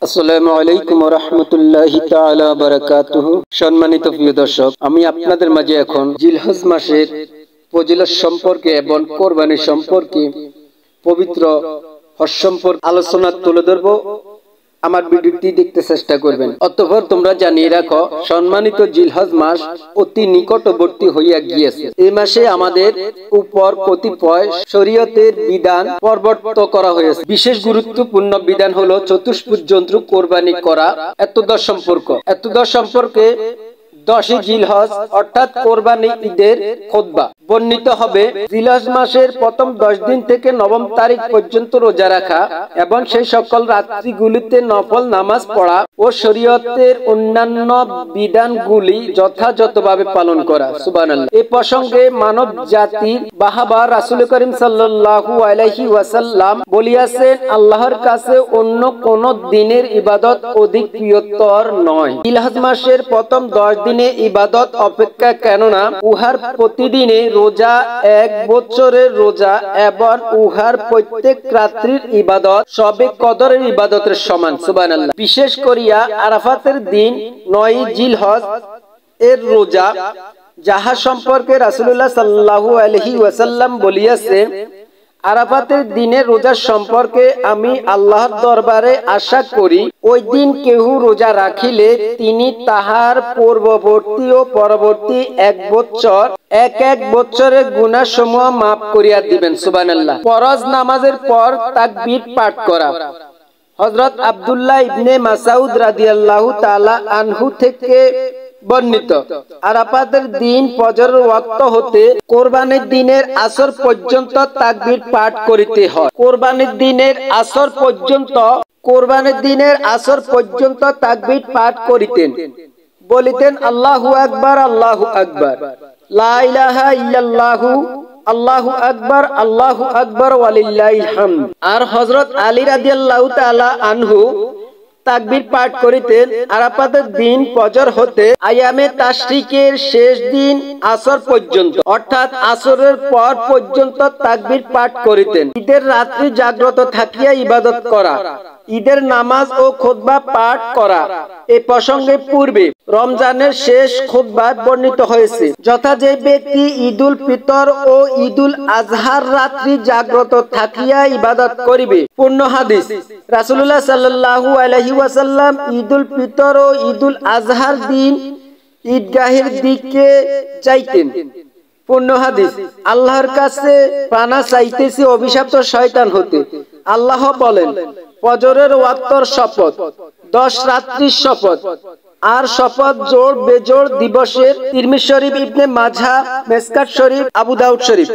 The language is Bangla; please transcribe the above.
আসসালামু আলাইকুম ওয়া রাহমাতুল্লাহি তাআলা ওয়া বারাকাতুহু। সম্মানিত প্রিয় দর্শক, আমি আপনাদের মাঝে এখন জিলহজ মাসের ফজিলত সম্পর্কে এবং কোরবানি সম্পর্কে পবিত্র হজ সম্পর্কে আলোচনা তুলে ধরব। আমার ভিডিওটি দেখতে চেষ্টা করবেন। অতঃপর তোমরা জানিয়ে রাখো, সম্মানিত জিলহজ মাস অতি নিকটবর্তী হইয়া গিয়েছে। এই মাসে আমাদের উপর কতিপয় শরীয়তের বিধান প্রবর্তিত করা হয়েছে। বিশেষ গুরুত্বপূর্ণ বিধান হলো চতুষ্পদ জন্তু কোরবানি করা। এতদ সম্পর্কে 10 জিলহজ অর্থাৎ কোরবানি ঈদের খুতবা বর্ণিত হবে। জিলহজ মাসের প্রথম 10 দিন থেকে 9 তারিখ পর্যন্ত রোজা রাখা এবং সেই সকল রাত্রিগুলিতে নফল নামাজ পড়া ও শরীয়তের অন্যান্য বিধানগুলি যথাযথভাবে পালন করা। সুবহানাল্লাহ। এই প্রসঙ্গে মানব জাতির বাহবা রাসূল করিম সাল্লাল্লাহু আলাইহি ওয়াসাল্লাম বলিয়াছেন, আল্লাহর কাছে অন্য কোন দিনের ইবাদত অধিক প্রিয়তর নয় জিলহজ মাসের প্রথম 10 দিন ইবাদত অপেক্ষা, কেননা উহার প্রতিদিনে রোজা 1 বছরের রোজা এবং উহার প্রত্যেক রাত্রির ইবাদত সবে কদরের ইবাদতের সমান। সুবহানাল্লাহ। বিশেষ করিয়া আরাফাতের দিন 9 জিলহজ এর রোজা, যাহা সম্পর্কে রাসূলুল্লাহ সাল্লাল্লাহু আলাইহি ওয়াসাল্লাম বলিয়াছেন, আরাফাতের দিনের রোজা সম্পর্কে আমি আল্লাহর দরবারে আশা করি, ওই দিন কেহ রোজা রাখিলে তিনি তাহার পূর্ববর্তী ও পরবর্তী 1 বছর এক বছরের গুনাহ সমূহ মাফ করিয়া দিবেন। সুবহানাল্লাহ। ফরজ নামাজের পর তাকবীর পাঠ করা। হযরত আব্দুল্লাহ ইবনে মাসউদ রাদিয়াল্লাহু তাআলা আনহু থেকে বর্ণিত, আরাফাতের দিন ফজরের ওয়াক্ত হতে কোরবানির দিনের আসর পর্যন্ত তাকবীর পাঠ করিতে হয়। কোরবানির দিনের আসর পর্যন্ত তাকবীর পাঠ করিতেন, বলিতেন আল্লাহু আকবার, আল্লাহু আকবার, লা ইলাহা ইল্লাল্লাহু, আল্লাহু আকবার, আল্লাহু আকবার, ওয়ালিল্লাহিল হামদ। আর হযরত আলী রাদিয়াল্লাহু তাআলা আনহু তাকবীর পাঠ করিতেন আরাফাতের দিন ফজর হতে আয়ামে তাশরিকের শেষ দিন আসর পর্যন্ত, অর্থাৎ আসরের পর পর্যন্ত তাকবীর পাঠ করিতেন। ঈদের রাত্রি জাগ্রত থাকিয়া ইবাদত করা, ঈদের নামাজ ও খুতবা পাঠ করা। এই প্রসঙ্গে পূর্বে রমজানের শেষ খুতবা বর্ণিত হয়েছে, যথা যে ব্যক্তি ঈদুল ফিতর ও ঈদুল আজহার রাত্রি জাগ্রত থাকিয়া ইবাদত করিবে। পূর্ণ হাদিস, রাসূলুল্লাহ সাল্লাল্লাহু আলাইহি ওয়াসাল্লাম ঈদুল ফিতর ও ঈদুল আজহার দিন ঈদগাহের দিকে যাইতেন। পূর্ণ হাদিস, আল্লাহর কাছে পানা চাইতেছি অভিশপ্ত শয়তান হতে। আল্লাহ বলেন, ফজরের ওয়াক্তর শপথ, 10 রাত্রির শপথ, আর শপথ জোড় বেজোড় দিবসের। তিরমিজি শরীফ, ইবনে মাজাহ, মেসকাত শরীফ, আবু দাউদ শরীফ।